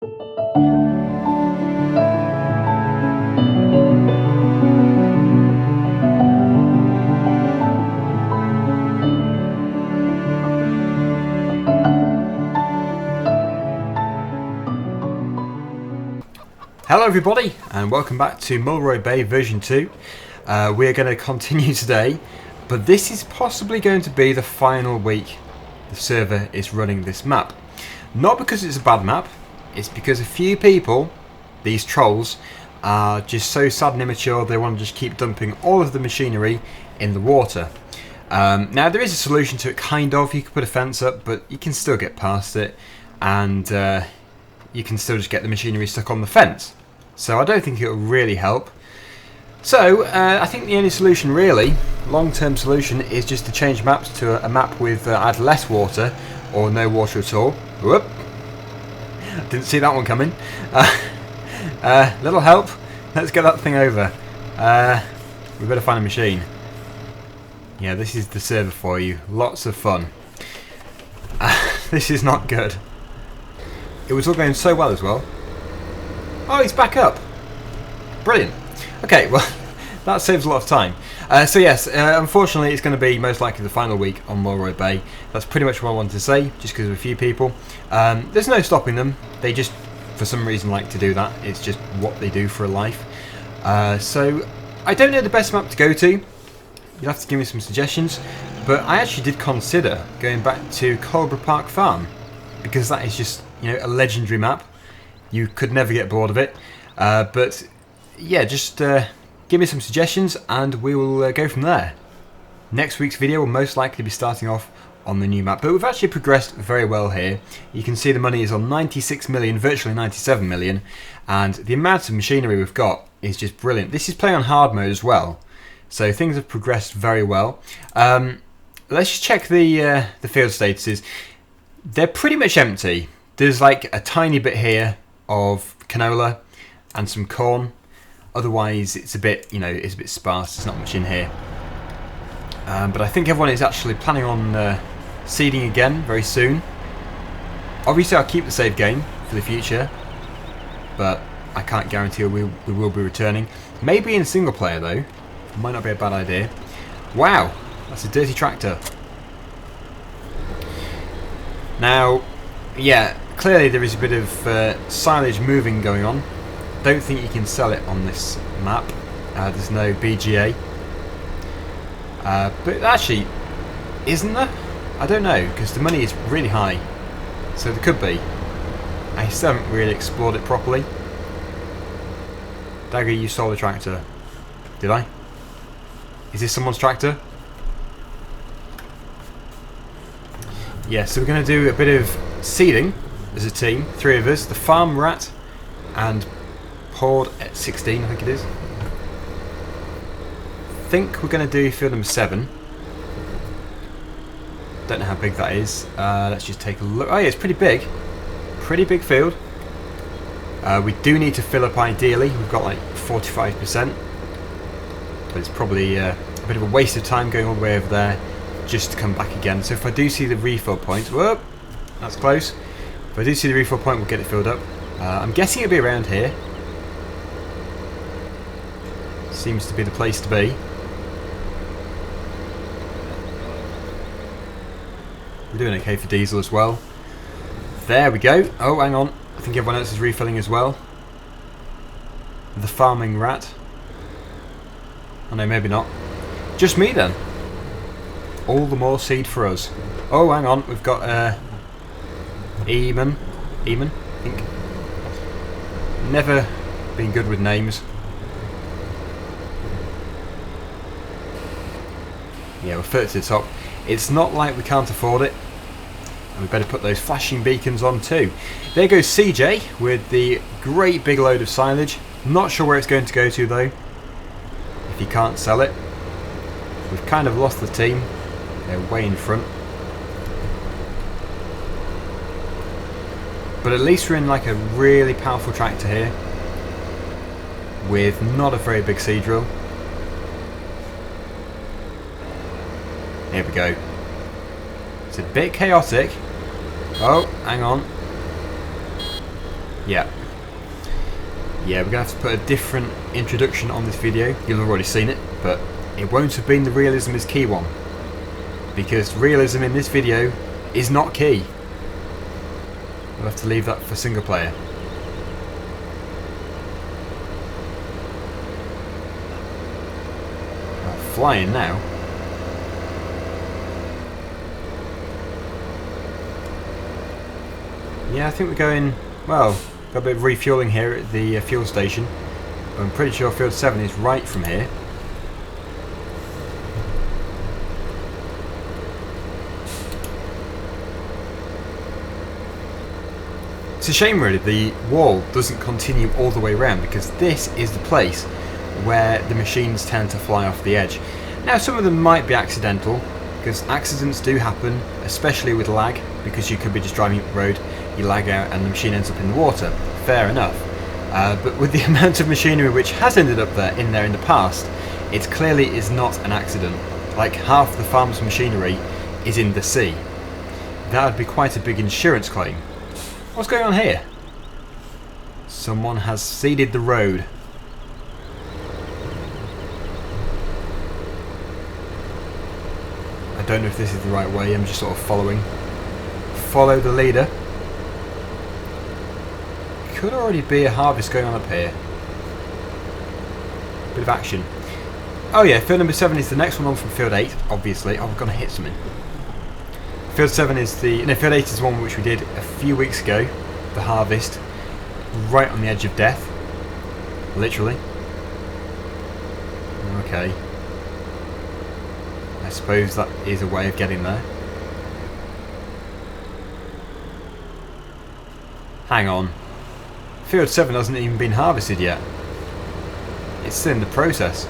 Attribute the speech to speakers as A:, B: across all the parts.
A: Hello everybody and welcome back to Mulroy Bay version 2. We're going to continue today, but this is possibly going to be the final week the server is running this map. Not because it's a bad map, it's because a few people, these trolls, are just so sad and immature they want to just keep dumping all of the machinery in the water. Now there is a solution to it, kind of. You can put a fence up, but you can still get past it, and you can still just get the machinery stuck on the fence. So I don't think it will really help. So I think the only solution really, long-term solution, is just to change maps to a map with either less water or no water at all. Whoop! Didn't see that one coming. Little help. Let's get that thing over. We better find a machine. Yeah, this is the server for you. Lots of fun. This is not good. It was all going so well as well. Oh, he's back up. Brilliant. Okay, well, that saves a lot of time. So yes, unfortunately it's going to be most likely the final week on Mulroy Bay. That's pretty much what I wanted to say, just because of a few people. There's no stopping them. They just, for some reason, like to do that. It's just what they do for a life. So I don't know the best map to go to. You'll have to give me some suggestions. But I actually did consider going back to Cobra Park Farm, because that is just, you know, a legendary map. You could never get bored of it. But yeah, just give me some suggestions and we will go from there. Next week's video will most likely be starting off on the new map, but we've actually progressed very well here. You can see the money is on 96 million, virtually 97 million, and the amount of machinery we've got is just brilliant. This is playing on hard mode as well, so things have progressed very well. Let's just check the field statuses. They're pretty much empty. There's like a tiny bit here of canola and some corn. Otherwise it's a bit, you know, it's a bit sparse. There's not much in here. But I think everyone is actually planning on seeding again very soon. Obviously I'll keep the save game for the future, but I can't guarantee we will be returning. Maybe in single player though. Might not be a bad idea. Wow, that's a dirty tractor. Now, yeah, clearly there is a bit of silage moving going on. Don't think you can sell it on this map. There's no BGA. But actually, isn't there? I don't know, because the money is really high. So there could be. I still haven't really explored it properly. Dagger, you stole the tractor. Did I? Is this someone's tractor? Yeah, so we're going to do a bit of seeding as a team. 3 of us. The Farm Rat and Horde at 16, I think it is. I think we're going to do field number 7. Don't know how big that is. Let's just take a look. Oh yeah, it's pretty big. Pretty big field. We do need to fill up ideally. We've got like 45%. But it's probably a bit of a waste of time going all the way over there just to come back again. So if I do see the refill point, whoop, that's close. If I do see the refill point, we'll get it filled up. I'm guessing it'll be around here. Seems to be the place to be. We're doing okay for diesel as well. There we go. Oh, hang on. I think everyone else is refilling as well. The farming rat. Oh no, maybe not. Just me then. All the more seed for us. Oh, hang on. We've got Eamon, I think. Never been good with names. Yeah, we're further to the top. It's not like we can't afford it. And we better put those flashing beacons on too. There goes CJ with the great big load of silage. Not sure where it's going to go to though. If he can't sell it. We've kind of lost the team. They're way in front. But at least we're in like a really powerful tractor here. With not a very big seed drill. Here we go. It's a bit chaotic. Oh, hang on. Yeah. Yeah, we're going to have to put a different introduction on this video. You'll have already seen it, but it won't have been the realism is key one. Because realism in this video is not key. We'll have to leave that for single player. Flying now. Yeah, I think we're going, well, got a bit of refueling here at the fuel station. I'm pretty sure field 7 is right from here. It's a shame really the wall doesn't continue all the way around, because this is the place where the machines tend to fly off the edge. Now some of them might be accidental, because accidents do happen, especially with lag, because you could be just driving up the road, you lag out and the machine ends up in the water. Fair enough. But with the amount of machinery which has ended up in there in the past, it clearly is not an accident. Like half the farm's machinery is in the sea. That would be quite a big insurance claim. What's going on here? Someone has seeded the road. I don't know if this is the right way, I'm just sort of following. Follow the leader. Could already be a harvest going on up here. Bit of action. Oh yeah, field number 7 is the next one on from field 8, obviously. Oh, we're going to hit something. Field 7 is the... No, field 8 is the one which we did a few weeks ago. The harvest. Right on the edge of death. Literally. Okay. I suppose that is a way of getting there. Hang on. Field 7 hasn't even been harvested yet. It's still in the process.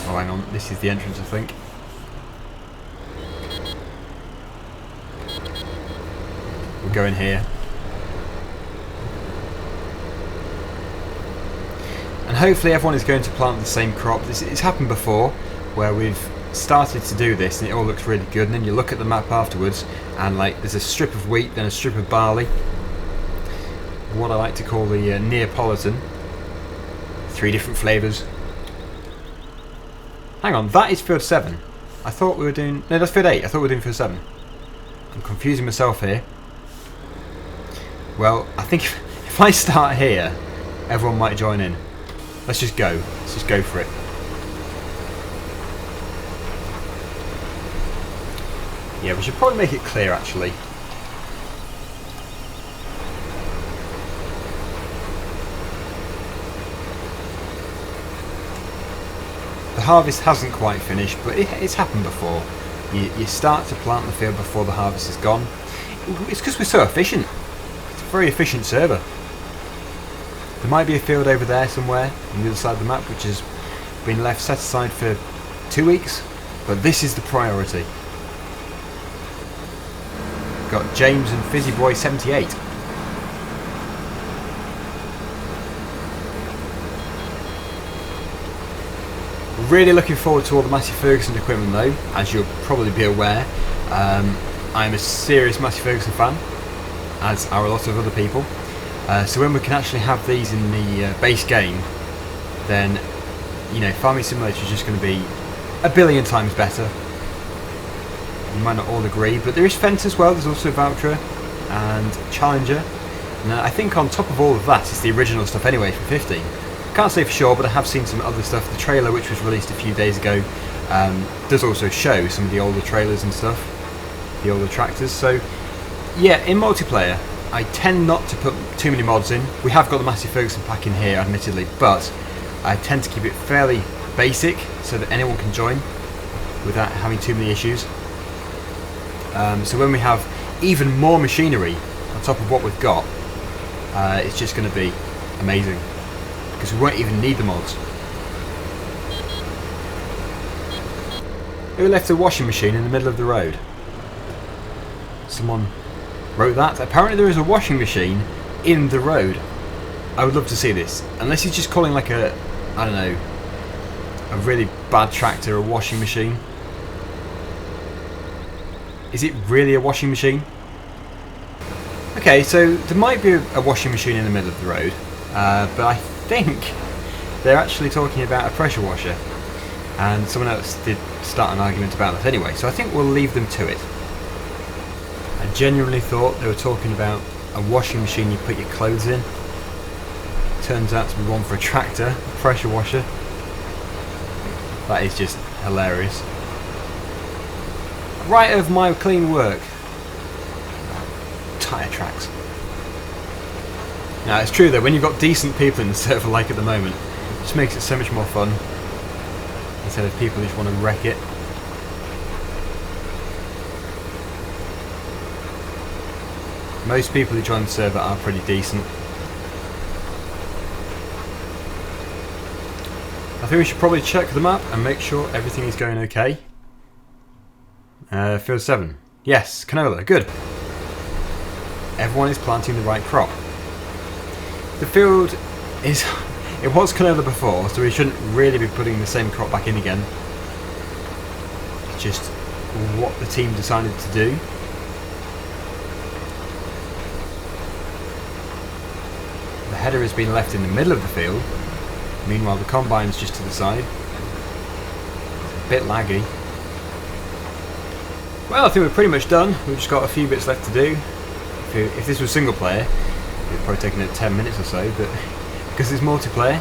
A: Oh, hang on. This is the entrance, I think. We'll go in here. And hopefully everyone is going to plant the same crop. It's happened before, where we've started to do this and it all looks really good, and then you look at the map afterwards and like there's a strip of wheat, then a strip of barley. What I like to call the Neapolitan. 3 different flavours. Hang on, that is field 7. I thought we were doing... No, that's field 8. I thought we were doing field 7. I'm confusing myself here. Well, I think if I start here, everyone might join in. Let's just go. Let's just go for it. Yeah, we should probably make it clear actually. The harvest hasn't quite finished, but it's happened before. You start to plant the field before the harvest is gone. It's because we're so efficient. It's a very efficient server. There might be a field over there somewhere on the other side of the map which has been left set aside for 2 weeks, but this is the priority. Got James and Fizzy Boy 78. Really looking forward to all the Massey Ferguson equipment though, as you'll probably be aware. I'm a serious Massey Ferguson fan, as are a lot of other people. So when we can actually have these in the base game, then, you know, Farming Simulator is just going to be a billion times better. You might not all agree, but there is Fent as well. There's also Valtra and Challenger. And I think on top of all of that is the original stuff anyway from 15. Can't say for sure, but I have seen some other stuff. The trailer, which was released a few days ago, does also show some of the older trailers and stuff, the older tractors. So yeah, in multiplayer I tend not to put too many mods in. We have got the Massey Ferguson pack in here admittedly, but I tend to keep it fairly basic so that anyone can join without having too many issues. So when we have even more machinery on top of what we've got, it's just going to be amazing, because we won't even need the mods. Who left a washing machine in the middle of the road? Someone wrote that. Apparently there is a washing machine in the road. I would love to see this. Unless he's just calling like a, I don't know, a really bad tractor a washing machine. Is it really a washing machine? Okay, Okay, so there might be a washing machine in the middle of the road, but I think they're actually talking about a pressure washer, and someone else did start an argument about that anyway, so I think we'll leave them to it. I genuinely thought they were talking about a washing machine you put your clothes in. Turns out to be one for a tractor, a pressure washer. That is just hilarious. Right over my clean work. Tyre tracks. Now it's true though, when you've got decent people in the server like at the moment, it just makes it so much more fun. Instead of people who just want to wreck it. Most people who join the server are pretty decent. I think we should probably check the map and make sure everything is going okay. Field 7. Yes, canola, good. Everyone is planting the right crop. The field is... It was canola before, so we shouldn't really be putting the same crop back in again. It's just what the team decided to do. The header has been left in the middle of the field. Meanwhile, the combine's just to the side. It's a bit laggy. Well, I think we're pretty much done. We've just got a few bits left to do. If this was single player, it would probably take another 10 minutes or so, but because it's multiplayer,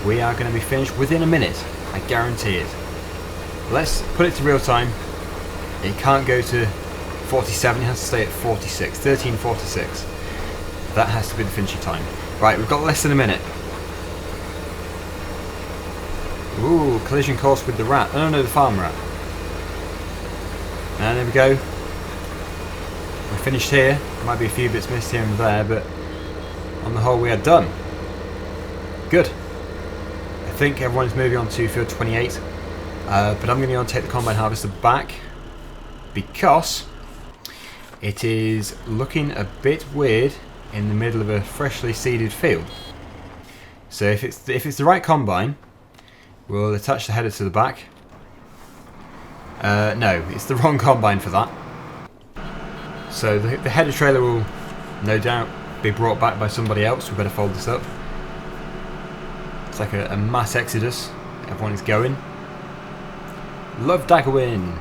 A: we are going to be finished within a minute. I guarantee it. Let's put it to real time. It can't go to 47, it has to stay at 46. 13:46. That has to be the finishing time. Right, we've got less than a minute. Ooh, collision course with the rat. Oh no, the farm rat. And there we go. We're finished here. Might be a few bits missed here and there, but on the whole we are done. Good. I think everyone's moving on to field 28. But I'm going to go and take the combine harvester back because it is looking a bit weird in the middle of a freshly seeded field. So if it's the right combine, we'll attach the header to the back. No, it's the wrong combine for that. So the header trailer will no doubt be brought back by somebody else. We better fold this up. It's like a mass exodus. Everyone is going. Love Daggerwin.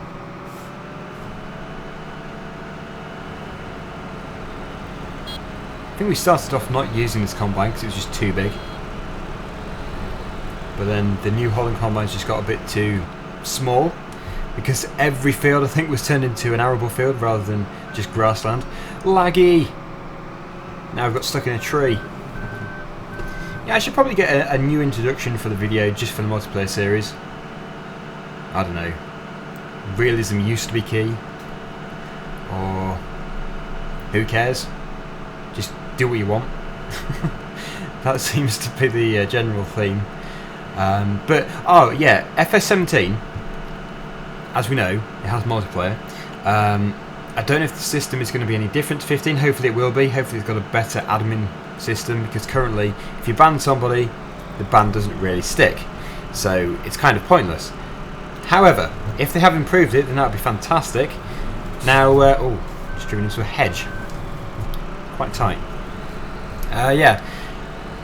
A: I think we started off not using this combine because it was just too big. But then the new Holland combines just got a bit too small because every field I think was turned into an arable field rather than just grassland. Laggy! Now I've got stuck in a tree. Yeah, I should probably get a new introduction for the video just for the multiplayer series. I don't know. Realism used to be key. Or who cares? Just do what you want. That seems to be the general theme. But, oh yeah, FS17, as we know, it has multiplayer. I don't know if the system is going to be any different to 15. Hopefully it will be. Hopefully it's got a better admin system, because currently if you ban somebody, the ban doesn't really stick. So it's kind of pointless. However, if they have improved it, then that would be fantastic. Now, oh, just driven into a hedge. Quite tight. Yeah.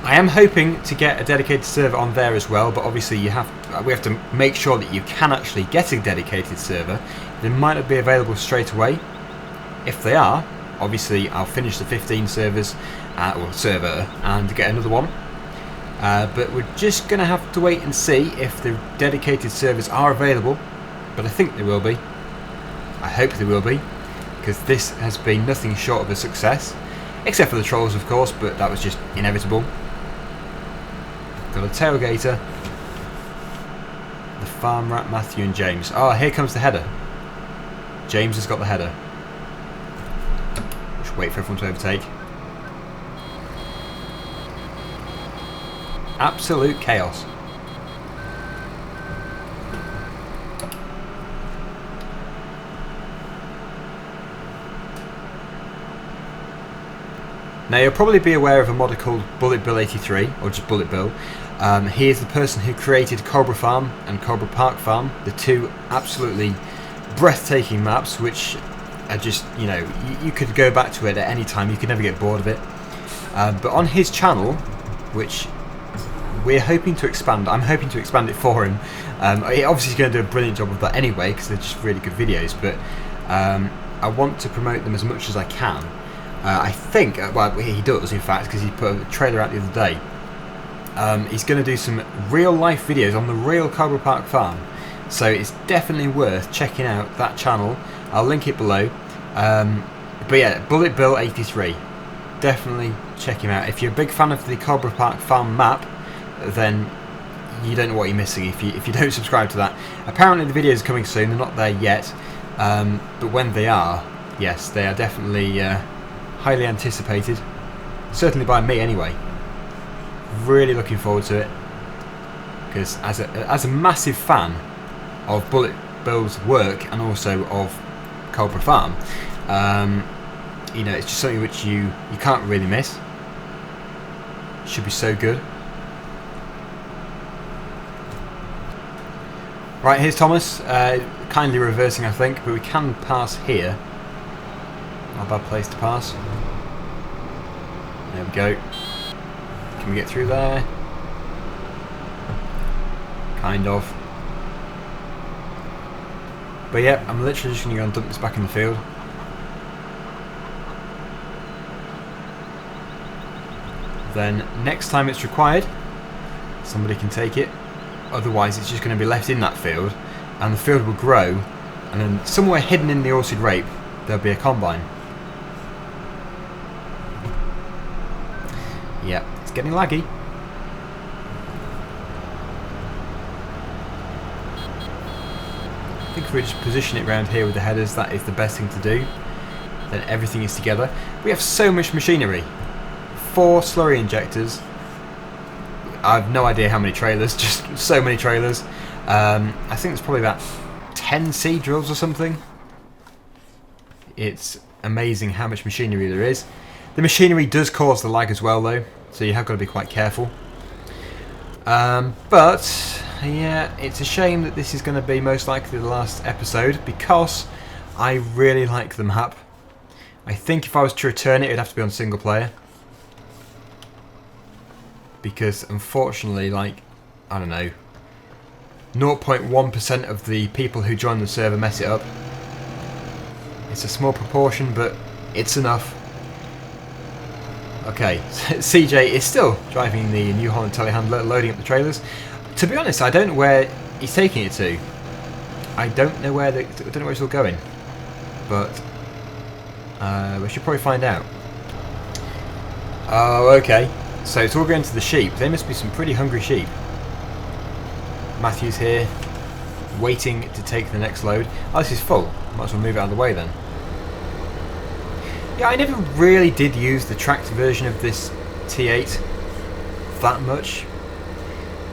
A: I am hoping to get a dedicated server on there as well, but obviously we have to make sure that you can actually get a dedicated server. They might not be available straight away. If they are, obviously I'll finish the 15 servers or server and get another one. But we're just going to have to wait and see if the dedicated servers are available. But I think they will be. I hope they will be, because this has been nothing short of a success. Except for the trolls, of course, but that was just inevitable. Got a tailgater. The farm rat, Matthew and James. Oh, here comes the header. James has got the header. Just wait for everyone to overtake. Absolute chaos. Now you'll probably be aware of a modder called Bulletbill 83, or just Bulletbill. He is the person who created Cobra Farm and Cobra Park Farm, the two absolutely breathtaking maps which are just, you know, you could go back to it at any time. You could never get bored of it. But on his channel, which we're hoping to expand, I'm hoping to expand it for him. He obviously is going to do a brilliant job of that anyway, because they're just really good videos. But I want to promote them as much as I can. I think, well, he does in fact, because he put a trailer out the other day. He's going to do some real life videos on the real Cobra Park farm, so it's definitely worth checking out that channel. I'll link it below. But yeah, Bulletbill 83, definitely check him out. If you're a big fan of the Cobra Park farm map, then you don't know what you're missing if you don't subscribe to that. Apparently the videos are coming soon, they're not there yet, but when they are, yes, they are definitely highly anticipated, certainly by me anyway. Really looking forward to it, because as a massive fan of Bulletbill's work and also of Cobra Farm, you know, it's just something which you can't really miss. Should be so good. Right, here's Thomas, kindly reversing I think, but we can pass here. Not a bad place to pass. There we go. Can we get through there? Kind of. But yeah, I'm literally just going to go and dump this back in the field. Then next time it's required, somebody can take it. Otherwise it's just going to be left in that field, and the field will grow, and then somewhere hidden in the Orchid Rape there'll be a combine. Yeah, it's getting laggy. I think if we just position it around here with the headers, that is the best thing to do. Then everything is together. We have so much machinery. 4 slurry injectors. I have no idea how many trailers, just so many trailers. I think there's probably about 10 seed drills or something. It's amazing how much machinery there is. The machinery does cause the lag as well though, so you have got to be quite careful. But yeah, it's a shame that this is going to be most likely the last episode, because I really like the map. I think if I was to return it, it'd have to be on single player. Because unfortunately, like, I don't know, 0.1% of the people who join the server mess it up. It's a small proportion, but it's enough. Okay, CJ is still driving the New Holland telehandler, loading up the trailers. To be honest, I don't know where he's taking it to. I don't know where it's all going, but we should probably find out. Oh, okay. So it's all going to the sheep. They must be some pretty hungry sheep. Matthew's here, waiting to take the next load. Oh, this is full. Might as well move it out of the way then. Yeah, I never really did use the tracked version of this T8 that much.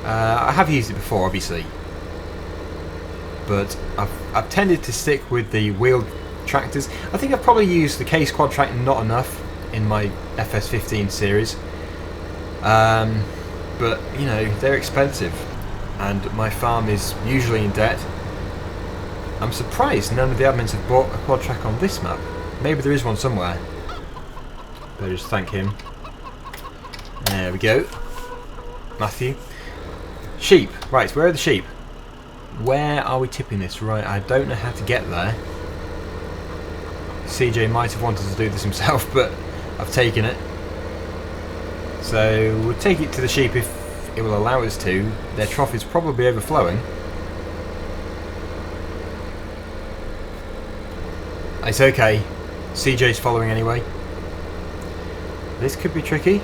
A: I have used it before, obviously, but I've tended to stick with the wheeled tractors. I think I've probably used the Case Quad Track not enough in my FS15 series. But, you know, they're expensive, and my farm is usually in debt. I'm surprised none of the admins have bought a quad track on this map. Maybe there is one somewhere. Better just thank him. There we go. Matthew. Sheep. Right, where are the sheep? Where are we tipping this? Right, I don't know how to get there. CJ might have wanted to do this himself, but I've taken it. So we'll take it to the sheep if it will allow us to. Their trough is probably overflowing. It's okay. CJ's following anyway. This could be tricky.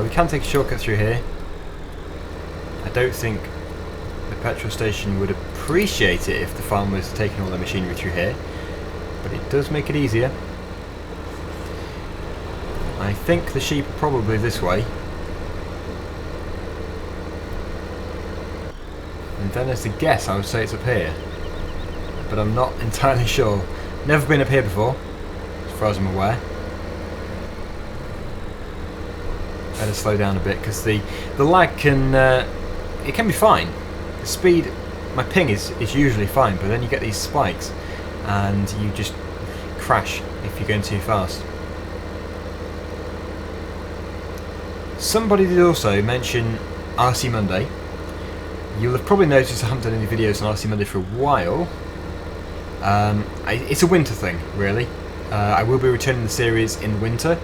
A: We can take a shortcut through here. I don't think the petrol station would appreciate it if the farm was taking all their machinery through here, but it does make it easier. I think the sheep are probably this way. And then as a guess, I would say it's up here, but I'm not entirely sure. Never been up here before, as far as I'm aware. Better slow down a bit, because the lag can it can be fine. The speed, my ping is usually fine, but then you get these spikes and you just crash if you're going too fast. Somebody did also mention RC Monday. You'll have probably noticed I haven't done any videos on RC Monday for a while. It's a winter thing, really. I will be returning the series in winter.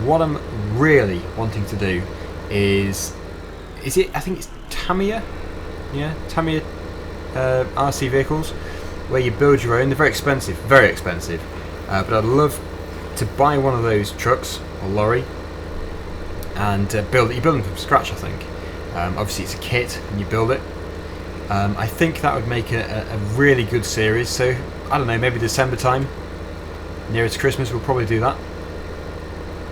A: What I'm really wanting to do is it? I think it's Tamiya. Yeah, Tamiya RC vehicles, where you build your own. They're very expensive, but I'd love to buy one of those trucks or lorry and build it. You build them from scratch, I think. Obviously, it's a kit, and you build it. I think that would make a really good series. So I don't know, maybe December time, nearer to Christmas, we'll probably do that.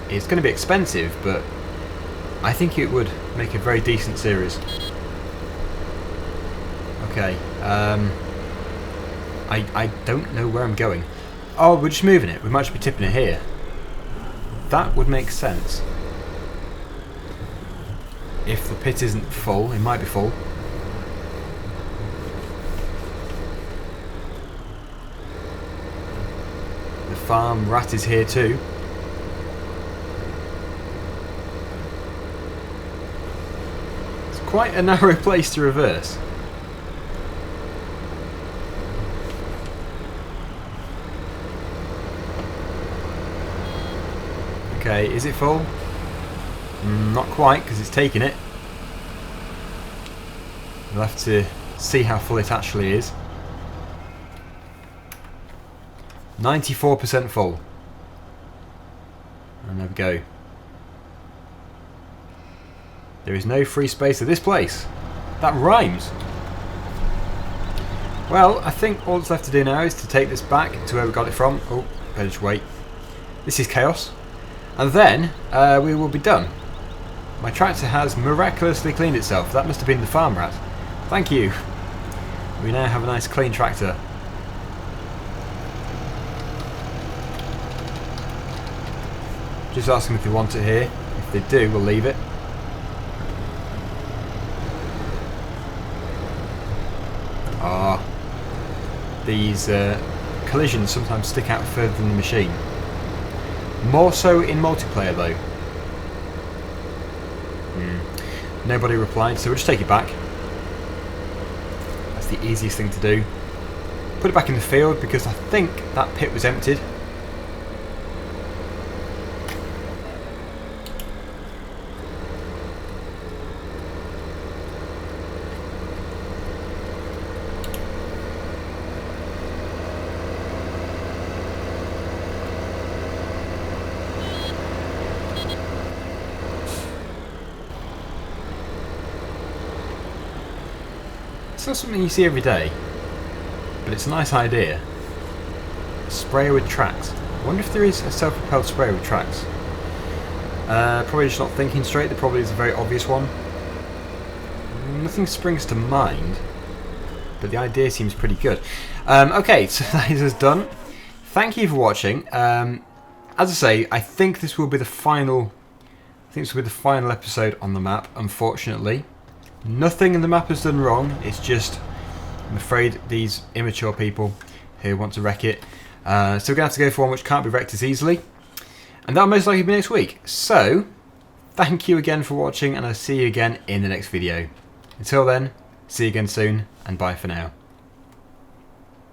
A: It's going to be expensive, but I think it would make a very decent series. Okay, I don't know where I'm going. Oh, we're just moving it. We might just be tipping it here. That would make sense. If the pit isn't full, it might be full. The farm rat is here too. It's quite a narrow place to reverse. Okay, is it full? Not quite, because it's taking it. We'll have to see how full it actually is. 94% full. And there we go. There is no free space at this place. That rhymes. Well, I think all that's left to do now is to take this back to where we got it from. Oh, better just wait. This is chaos. And then we will be done. My tractor has miraculously cleaned itself. That must have been the farm rat. Thank you. We now have a nice clean tractor. Just ask them if they want it here. If they do, we'll leave it. Ah, these collisions sometimes stick out further than the machine. More so in multiplayer though. Nobody replied, so we'll just take it back. That's the easiest thing to do. Put it back in the field because I think that pit was emptied. It's not something you see every day, but it's a nice idea. A sprayer with tracks. I wonder if there is a self-propelled sprayer with tracks. Probably just not thinking straight. There probably is a very obvious one. Nothing springs to mind, but the idea seems pretty good. Okay, so that is us done. Thank you for watching. As I say, I think this will be the final. I think this will be the final episode on the map. Unfortunately. Nothing in the map has done wrong, it's just, I'm afraid, these immature people who want to wreck it. So we're going to have to go for one which can't be wrecked as easily. And that'll most likely be next week. So, thank you again for watching, and I'll see you again in the next video. Until then, see you again soon, and bye for now.